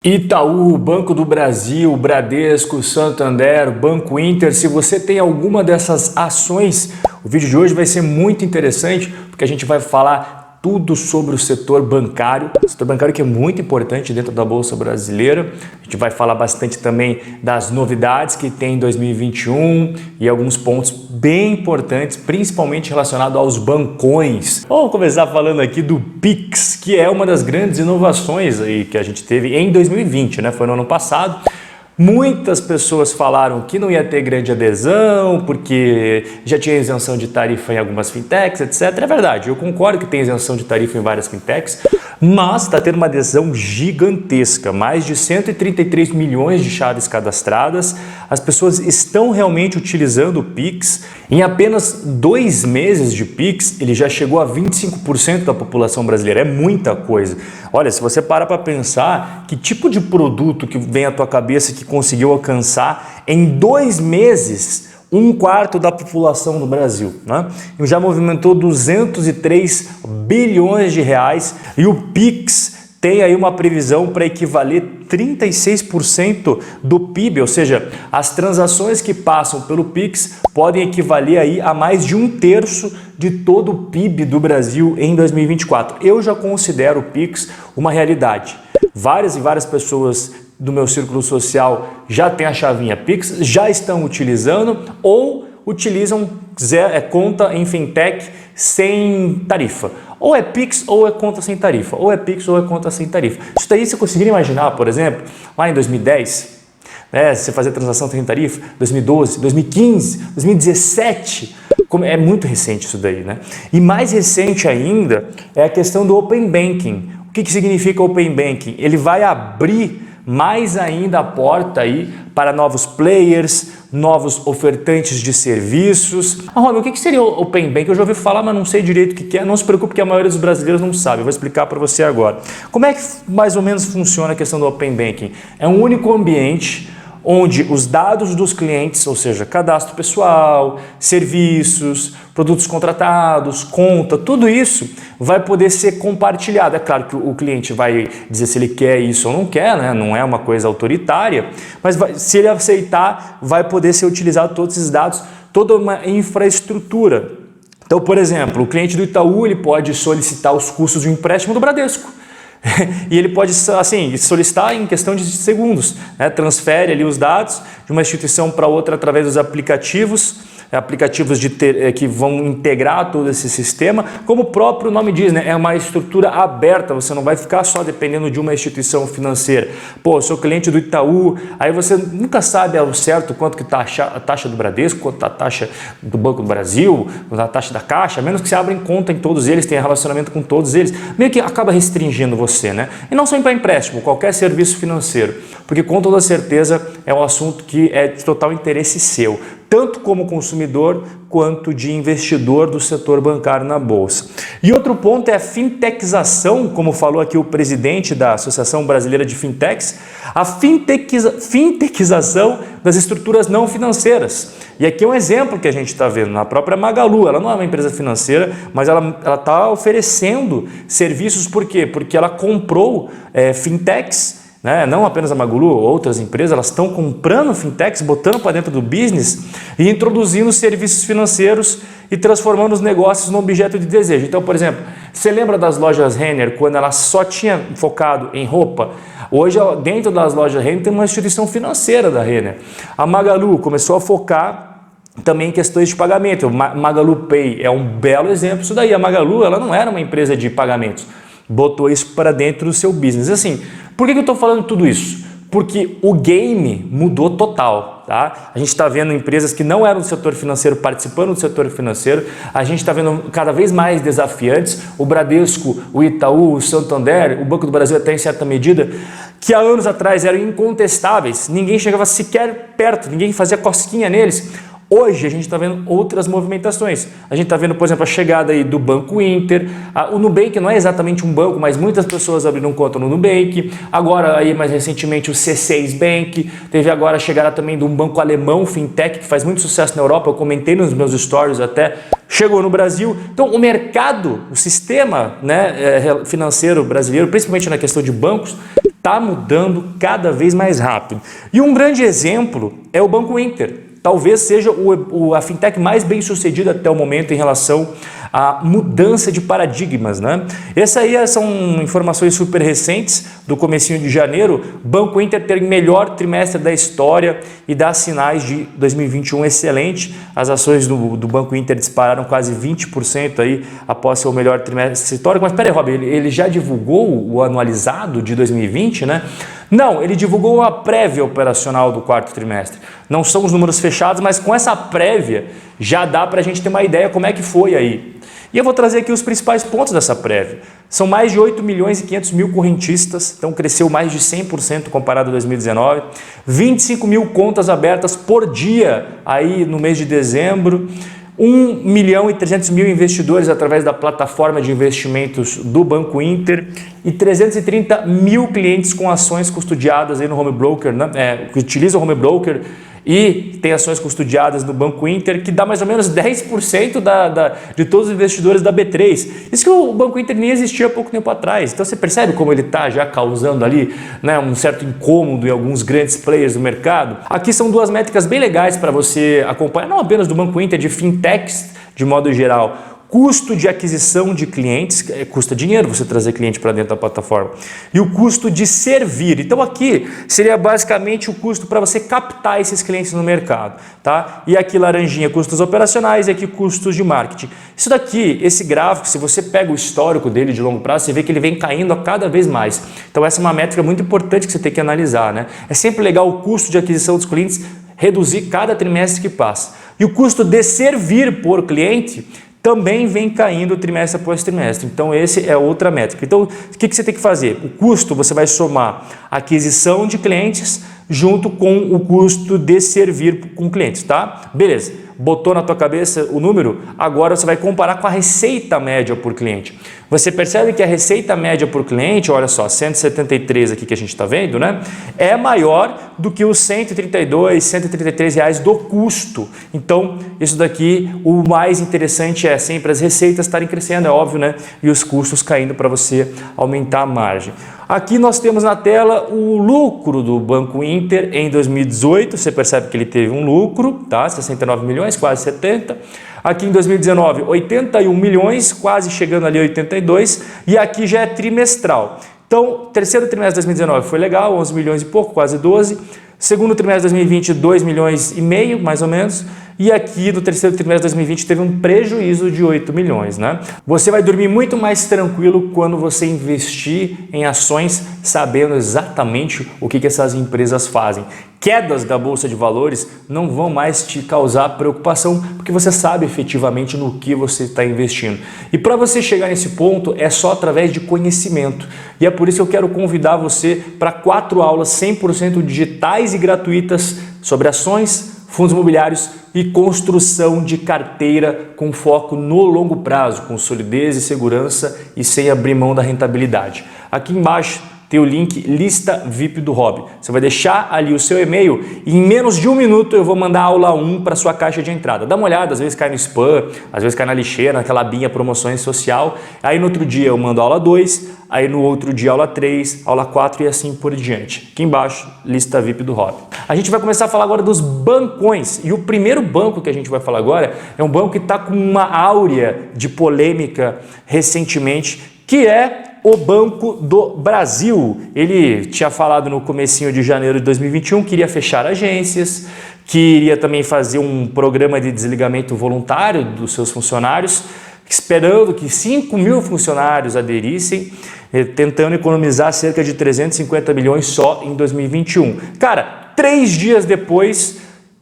Itaú, Banco do Brasil, Bradesco, Santander, Banco Inter, se você tem alguma dessas ações, o vídeo de hoje vai ser muito interessante porque a gente vai falar tudo sobre o setor bancário que é muito importante dentro da Bolsa Brasileira. A gente vai falar bastante também das novidades que tem em 2021 e alguns pontos bem importantes, principalmente relacionados aos bancões. Vamos começar falando aqui do Pix, que é uma das grandes inovações aí que a gente teve em 2020, né? Foi no ano passado. Muitas pessoas falaram que não ia ter grande adesão, porque já tinha isenção de tarifa em algumas fintechs, etc. É verdade, eu concordo que tem isenção de tarifa em várias fintechs, mas está tendo uma adesão gigantesca, mais de 133 milhões de chaves cadastradas. As pessoas estão realmente utilizando o Pix. Em apenas 2 meses de Pix, ele já chegou a 25% da população brasileira. É muita coisa. Olha, se você para pensar que tipo de produto que vem à tua cabeça que conseguiu alcançar em 2 meses 1/4 da população do Brasil, né? E já movimentou 203 bilhões de reais e o Pix tem aí uma previsão para equivaler 36% do PIB, ou seja, as transações que passam pelo Pix podem equivaler aí a mais de 1/3 de todo o PIB do Brasil em 2024. Eu já considero o Pix uma realidade. Várias pessoas do meu círculo social já têm a chavinha Pix, já estão utilizando ou utilizam conta em fintech sem tarifa. Ou é Pix ou é conta sem tarifa, ou é Pix ou é conta sem tarifa. Isso daí você conseguiria imaginar, por exemplo, lá em 2010, né, você fazer transação sem tarifa, 2012, 2015, 2017, é muito recente isso daí, né? E mais recente ainda é a questão do Open Banking. O que significa Open Banking? Ele vai abrir mais ainda a porta aí para novos players, novos ofertantes de serviços. Rob, o que seria o Open Banking? Eu já ouvi falar, mas não sei direito o que é. Não se preocupe que a maioria dos brasileiros não sabe. Eu vou explicar para você agora. Como é que mais ou menos funciona a questão do Open Banking? É um único ambiente onde os dados dos clientes, ou seja, cadastro pessoal, serviços, produtos contratados, conta, tudo isso vai poder ser compartilhado. É claro que o cliente vai dizer se ele quer isso ou não quer, né? Não é uma coisa autoritária, mas se ele aceitar, vai poder ser utilizado todos esses dados, toda uma infraestrutura. Então, por exemplo, o cliente do Itaú ele pode solicitar os custos de um empréstimo do Bradesco. E ele pode assim, solicitar em questão de segundos, né? Transfere ali os dados de uma instituição para outra através dos aplicativos que vão integrar todo esse sistema. Como o próprio nome diz, né? É uma estrutura aberta, você não vai ficar só dependendo de uma instituição financeira. Pô, eu sou cliente do Itaú, aí você nunca sabe ao certo quanto que está a taxa do Bradesco, quanto está a taxa do Banco do Brasil, quanto a taxa da Caixa, a menos que você abra em conta em todos eles, tenha relacionamento com todos eles, meio que acaba restringindo você, né? E não só para empréstimo, qualquer serviço financeiro, porque com toda certeza é um assunto que é de total interesse seu, tanto como consumidor quanto de investidor do setor bancário na Bolsa. E outro ponto é a fintechização, como falou aqui o presidente da Associação Brasileira de Fintechs, a fintechização das estruturas não financeiras. E aqui é um exemplo que a gente está vendo na própria Magalu. Ela não é uma empresa financeira, mas ela está oferecendo serviços. Por quê? Porque ela comprou fintechs, né? Não apenas a Magalu, outras empresas, elas estão comprando fintechs, botando para dentro do business e introduzindo serviços financeiros e transformando os negócios num objeto de desejo. Então, por exemplo, você lembra das lojas Renner, quando ela só tinha focado em roupa? Hoje, dentro das lojas Renner, tem uma instituição financeira da Renner. A Magalu começou a focar também em questões de pagamento. O Magalu Pay é um belo exemplo disso daí. A Magalu ela não era uma empresa de pagamentos, botou isso para dentro do seu business. Assim, por que eu estou falando tudo isso? Porque o game mudou total, tá? A gente está vendo empresas que não eram do setor financeiro participando do setor financeiro, a gente está vendo cada vez mais desafiantes, o Bradesco, o Itaú, o Santander, o Banco do Brasil até em certa medida, que há anos atrás eram incontestáveis, ninguém chegava sequer perto, ninguém fazia cosquinha neles. Hoje a gente está vendo outras movimentações. A gente está vendo, por exemplo, a chegada aí do Banco Inter. O Nubank não é exatamente um banco, mas muitas pessoas abriram conta no Nubank. Agora, aí, mais recentemente, o C6 Bank. Teve agora a chegada também de um banco alemão, fintech, que faz muito sucesso na Europa. Eu comentei nos meus stories até. Chegou no Brasil. Então, o mercado, o sistema, né, financeiro brasileiro, principalmente na questão de bancos, está mudando cada vez mais rápido. E um grande exemplo é o Banco Inter. Talvez seja a fintech mais bem sucedida até o momento em relação à mudança de paradigmas, né? Essas aí são informações super recentes do comecinho de janeiro. Banco Inter tem o melhor trimestre da história e dá sinais de 2021 excelente. As ações do Banco Inter dispararam quase 20% aí após ser o melhor trimestre histórico. Mas peraí, Rob, ele já divulgou o anualizado de 2020, né? Não, ele divulgou a prévia operacional do quarto trimestre. Não são os números fechados, mas com essa prévia já dá para a gente ter uma ideia como é que foi aí. E eu vou trazer aqui os principais pontos dessa prévia. São mais de 8 milhões e 500 mil correntistas, então cresceu mais de 100% comparado a 2019. 25 mil contas abertas por dia aí no mês de dezembro. 1 milhão e 300 mil investidores através da plataforma de investimentos do Banco Inter e 330 mil clientes com ações custodiadas aí no home broker, né? Que utilizam o home broker e tem ações custodiadas no Banco Inter, que dá mais ou menos 10% de todos os investidores da B3. Isso que o Banco Inter nem existia há pouco tempo atrás. Então você percebe como ele está já causando ali, né, um certo incômodo em alguns grandes players do mercado. Aqui são duas métricas bem legais para você acompanhar, não apenas do Banco Inter, de fintechs de modo geral. Custo de aquisição de clientes, custa dinheiro você trazer cliente para dentro da plataforma. E o custo de servir. Então aqui seria basicamente o custo para você captar esses clientes no mercado. Tá? E aqui laranjinha, custos operacionais, e aqui custos de marketing. Isso daqui, esse gráfico, se você pega o histórico dele de longo prazo, você vê que ele vem caindo a cada vez mais. Então essa é uma métrica muito importante que você tem que analisar, né? É sempre legal o custo de aquisição dos clientes reduzir cada trimestre que passa. E o custo de servir por cliente também vem caindo trimestre após trimestre. Então, esse é outra métrica. Então, o que você tem que fazer? O custo, você vai somar a aquisição de clientes junto com o custo de servir com clientes, tá? Beleza. Botou na tua cabeça o número? Agora você vai comparar com a receita média por cliente. Você percebe que a receita média por cliente, olha só, 173 aqui que a gente está vendo, né? É maior do que os 132, 133 reais do custo. Então, isso daqui, o mais interessante é sempre as receitas estarem crescendo, é óbvio, né? E os custos caindo para você aumentar a margem. Aqui nós temos na tela o lucro do Banco Inter em 2018. Você percebe que ele teve um lucro, tá? 69 milhões, quase 70. Aqui em 2019, 81 milhões, quase chegando ali a 82. E aqui já é trimestral. Então, terceiro trimestre de 2019 foi legal, 11 milhões e pouco, quase 12. Segundo trimestre de 2020, 2 milhões e meio, mais ou menos. E aqui no terceiro trimestre de 2020 teve um prejuízo de 8 milhões, né? Você vai dormir muito mais tranquilo quando você investir em ações sabendo exatamente o que essas empresas fazem. Quedas da Bolsa de Valores não vão mais te causar preocupação, porque você sabe efetivamente no que você está investindo. E para você chegar nesse ponto é só através de conhecimento. E é por isso que eu quero convidar você para 4 aulas 100% digitais e gratuitas sobre ações, fundos imobiliários e construção de carteira com foco no longo prazo, com solidez e segurança e sem abrir mão da rentabilidade. Aqui embaixo tem o link Lista VIP do Rob. Você vai deixar ali o seu e-mail e em menos de 1 minuto eu vou mandar a aula 1 para sua caixa de entrada. Dá uma olhada, às vezes cai no spam, às vezes cai na lixeira, naquela abinha promoções social. Aí no outro dia eu mando a aula 2, aí no outro dia aula 3, aula 4 e assim por diante. Aqui embaixo, Lista VIP do Rob. A gente vai começar a falar agora dos bancões. E o primeiro banco que a gente vai falar agora é um banco que está com uma áurea de polêmica recentemente, que é o Banco do Brasil. Ele tinha falado no comecinho de janeiro de 2021 que iria fechar agências, que iria também fazer um programa de desligamento voluntário dos seus funcionários, esperando que 5 mil funcionários aderissem, tentando economizar cerca de 350 milhões só em 2021. Cara, 3 dias depois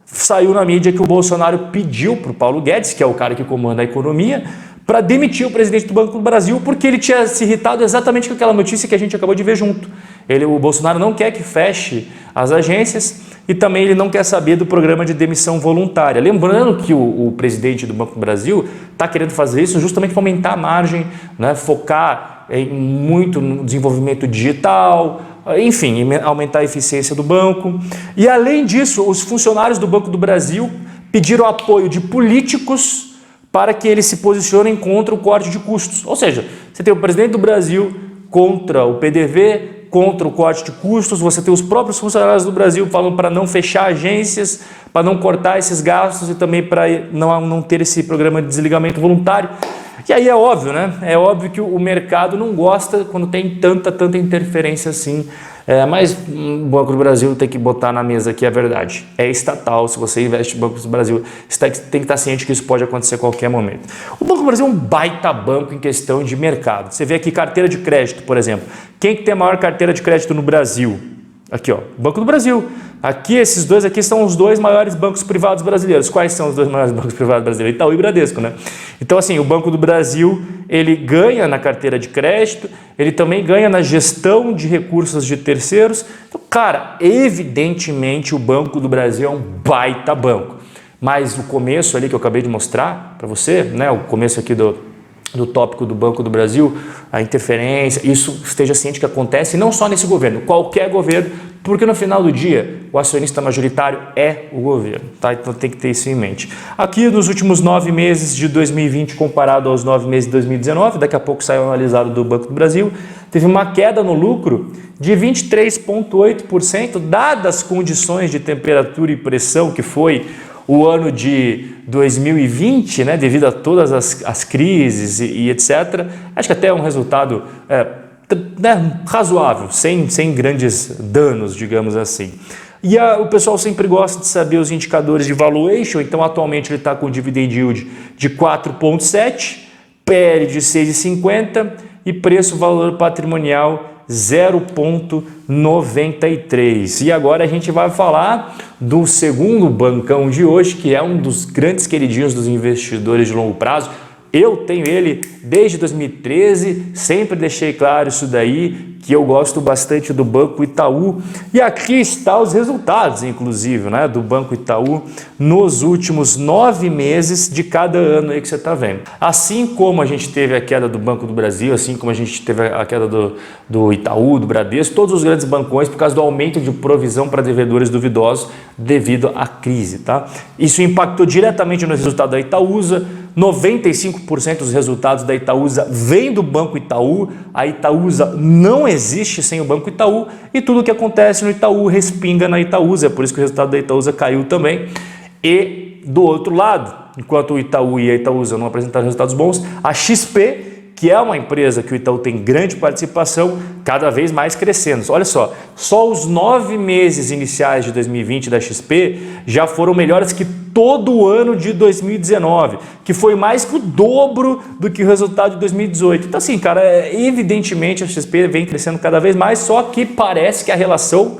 saiu na mídia que o Bolsonaro pediu para o Paulo Guedes, que é o cara que comanda a economia, para demitir o presidente do Banco do Brasil, porque ele tinha se irritado exatamente com aquela notícia que a gente acabou de ver junto. O Bolsonaro não quer que feche as agências e também ele não quer saber do programa de demissão voluntária. Lembrando que o presidente do Banco do Brasil está querendo fazer isso justamente para aumentar a margem, né, focar muito no desenvolvimento digital, enfim, aumentar a eficiência do banco. E além disso, os funcionários do Banco do Brasil pediram apoio de políticos para que eles se posicionem contra o corte de custos. Ou seja, você tem o presidente do Brasil contra o PDV, contra o corte de custos, você tem os próprios funcionários do Brasil falando para não fechar agências, para não cortar esses gastos e também para não ter esse programa de desligamento voluntário. E aí é óbvio, né? É óbvio que o mercado não gosta quando tem tanta interferência assim. Mas o Banco do Brasil tem que botar na mesa aqui a verdade. É estatal, se você investe no Banco do Brasil, você tem que estar ciente que isso pode acontecer a qualquer momento. O Banco do Brasil é um baita banco em questão de mercado. Você vê aqui carteira de crédito, por exemplo. Quem que tem a maior carteira de crédito no Brasil? Aqui, ó, Banco do Brasil. Aqui, esses dois aqui são os dois maiores bancos privados brasileiros. Quais são os dois maiores bancos privados brasileiros? Itaú e Bradesco, né? Então, assim, o Banco do Brasil, ele ganha na carteira de crédito, ele também ganha na gestão de recursos de terceiros. Então, cara, evidentemente o Banco do Brasil é um baita banco. Mas o começo ali que eu acabei de mostrar para você, né? O começo aqui do tópico do Banco do Brasil, a interferência, isso esteja ciente que acontece não só nesse governo, qualquer governo, porque no final do dia o acionista majoritário é o governo, tá? Então tem que ter isso em mente. Aqui nos últimos 9 meses de 2020 comparado aos 9 meses de 2019, daqui a pouco sai o analisado do Banco do Brasil, teve uma queda no lucro de 23,8%, dadas as condições de temperatura e pressão que foi o ano de 2020, né, devido a todas as crises e etc. Acho que até é um resultado razoável, sem grandes danos, digamos assim. E o pessoal sempre gosta de saber os indicadores de valuation, então atualmente ele está com dividend yield de 4,7, PL de 6,50 e preço-valor patrimonial 0,93. E agora a gente vai falar do segundo bancão de hoje, que é um dos grandes queridinhos dos investidores de longo prazo. Eu tenho ele desde 2013, sempre deixei claro isso daí, que eu gosto bastante do Banco Itaú. E aqui está os resultados, inclusive, né, do Banco Itaú nos últimos 9 meses de cada ano aí que você está vendo. Assim como a gente teve a queda do Banco do Brasil, assim como a gente teve a queda do Itaú, do Bradesco, todos os grandes bancões por causa do aumento de provisão para devedores duvidosos devido à crise, tá? Isso impactou diretamente no resultado da Itaúsa. 95% dos resultados da Itaúsa vem do Banco Itaú, a Itaúsa não existe sem o Banco Itaú e tudo que acontece no Itaú respinga na Itaúsa, é por isso que o resultado da Itaúsa caiu também. E do outro lado, enquanto o Itaú e a Itaúsa não apresentaram resultados bons, a XP, que é uma empresa que o Itaú tem grande participação, cada vez mais crescendo. Olha só os 9 meses iniciais de 2020 da XP já foram melhores que todo o ano de 2019, que foi mais que o dobro do que o resultado de 2018. Então assim, cara, evidentemente a XP vem crescendo cada vez mais, só que parece que a relação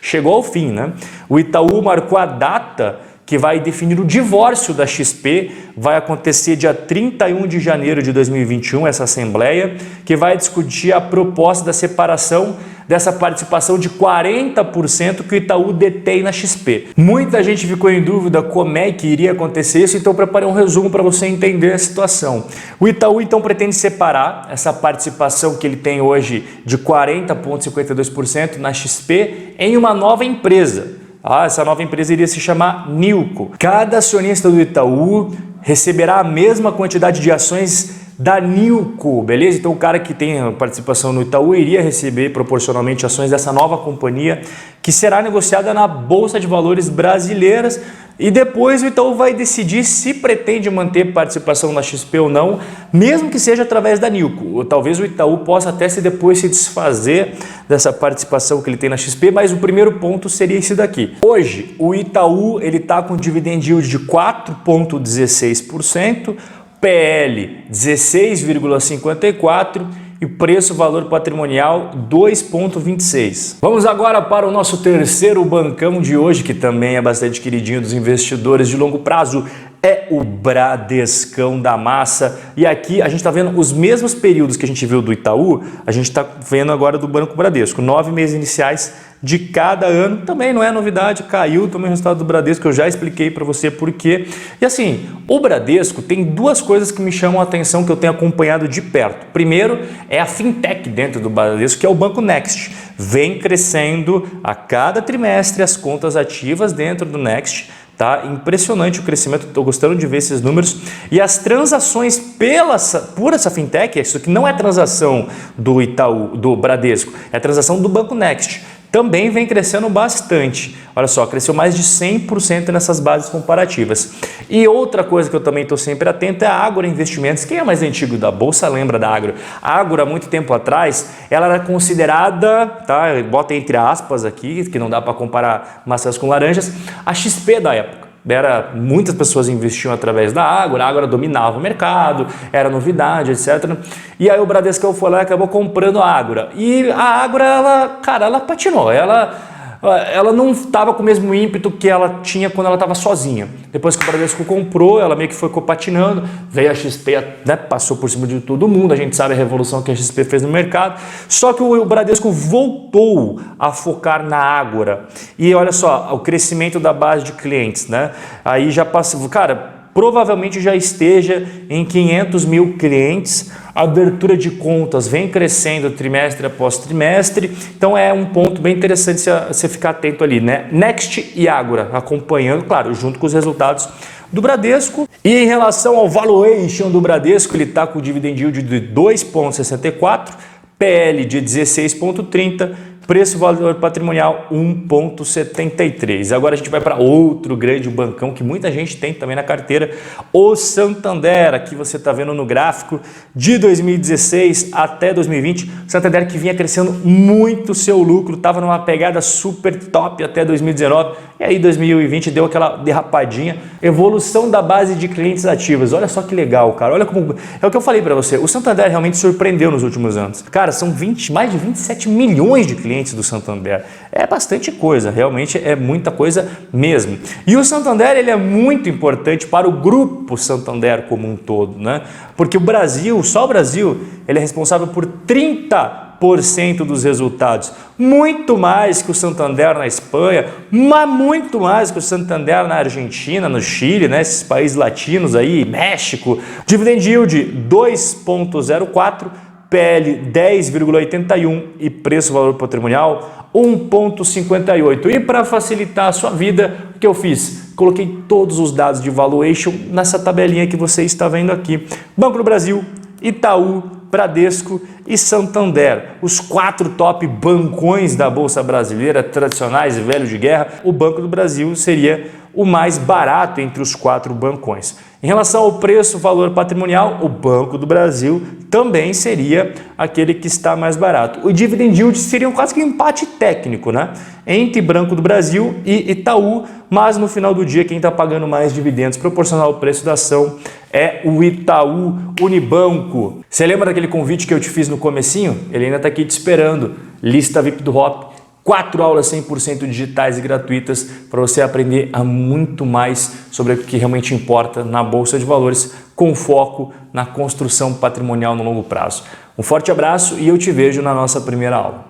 chegou ao fim, né? O Itaú marcou a data que vai definir o divórcio da XP, vai acontecer dia 31 de janeiro de 2021, essa assembleia, que vai discutir a proposta da separação dessa participação de 40% que o Itaú detém na XP. Muita gente ficou em dúvida como é que iria acontecer isso, então eu preparei um resumo para você entender a situação. O Itaú então pretende separar essa participação que ele tem hoje de 40,52% na XP em uma nova empresa. Essa nova empresa iria se chamar Nilco. Cada acionista do Itaú receberá a mesma quantidade de ações da Nilco, beleza? Então o cara que tem participação no Itaú iria receber proporcionalmente ações dessa nova companhia que será negociada na Bolsa de Valores brasileiras e depois o Itaú vai decidir se pretende manter participação na XP ou não, mesmo que seja através da Nilco. Ou talvez o Itaú possa até depois se desfazer dessa participação que ele tem na XP, mas o primeiro ponto seria esse daqui. Hoje o Itaú está com dividend yield de 4,16%, PL 16,54 e preço-valor patrimonial 2,26. Vamos agora para o nosso terceiro bancão de hoje, que também é bastante queridinho dos investidores de longo prazo, é o Bradescão da massa. E aqui a gente está vendo os mesmos períodos que a gente viu do Itaú, a gente está vendo agora do Banco Bradesco, 9 meses iniciais de cada ano. Também não é novidade, caiu também o resultado do Bradesco, eu já expliquei para você por quê. E assim, o Bradesco tem duas coisas que me chamam a atenção, que eu tenho acompanhado de perto. Primeiro é a fintech dentro do Bradesco, que é o Banco Next. Vem crescendo a cada trimestre as contas ativas dentro do Next, Tá? Impressionante o crescimento, estou gostando de ver esses números. E as transações por essa fintech, isso aqui não é transação do Itaú, do Bradesco, é transação do Banco Next. Também vem crescendo bastante. Olha só, cresceu mais de 100% nessas bases comparativas. E outra coisa que eu também estou sempre atento é a Ágora Investimentos. Quem é mais antigo da Bolsa lembra da Ágora. A Ágora, há muito tempo atrás, ela era considerada, tá? Bota entre aspas aqui, que não dá para comparar maçãs com laranjas, a XP da época. Muitas pessoas investiam através da Ágora, a Ágora dominava o mercado, era novidade, etc. E aí o Bradesco foi lá e acabou comprando a Ágora. E a Ágora, ela patinou, ela não estava com o mesmo ímpeto que ela tinha quando ela estava sozinha. Depois que o Bradesco comprou, ela meio que foi patinando, veio a XP, né, passou por cima de todo mundo, a gente sabe a revolução que a XP fez no mercado, só que o Bradesco voltou a focar na Ágora. E olha só, o crescimento da base de clientes, né? Aí já passou, provavelmente já esteja em 500 mil clientes, a abertura de contas vem crescendo trimestre após trimestre, então é um ponto bem interessante você ficar atento ali, né? Next e Ágora acompanhando, claro, junto com os resultados do Bradesco. E em relação ao valuation do Bradesco, ele está com o dividend yield de 2,64, PL de 16,30, preço-valor patrimonial 1,73. Agora a gente vai para outro grande bancão que muita gente tem também na carteira, o Santander. Aqui você está vendo no gráfico de 2016 até 2020. Santander que vinha crescendo muito seu lucro, estava numa pegada super top até 2019. E aí 2020 deu aquela derrapadinha. Evolução da base de clientes ativos. Olha só que legal, cara. Olha como... É o que eu falei para você. O Santander realmente surpreendeu nos últimos anos. Cara, são mais de 27 milhões de clientes do Santander. É bastante coisa, realmente é muita coisa mesmo. E o Santander, ele é muito importante para o grupo Santander como um todo, né? Porque o Brasil, só o Brasil, ele é responsável por 30% dos resultados, muito mais que o Santander na Espanha, mas muito mais que o Santander na Argentina, no Chile, né? Esses países latinos aí, México. Dividend yield 2,04, PL 10,81 e preço-valor patrimonial 1,58. E para facilitar a sua vida, o que eu fiz? Coloquei todos os dados de valuation nessa tabelinha que você está vendo aqui. Banco do Brasil, Itaú, Bradesco e Santander, os 4 top bancões da Bolsa Brasileira, tradicionais e velhos de guerra. O Banco do Brasil seria o mais barato entre os 4 bancões. Em relação ao preço-valor patrimonial, o Banco do Brasil também seria aquele que está mais barato. O dividend yield seria quase que um empate técnico, né? Entre Banco do Brasil e Itaú, mas no final do dia quem está pagando mais dividendos proporcional ao preço da ação é o Itaú Unibanco. Você lembra daquele convite que eu te fiz no comecinho? Ele ainda está aqui te esperando. Lista VIP do Hop. 4 aulas 100% digitais e gratuitas para você aprender a muito mais sobre o que realmente importa na Bolsa de Valores, com foco na construção patrimonial no longo prazo. Um forte abraço e eu te vejo na nossa primeira aula.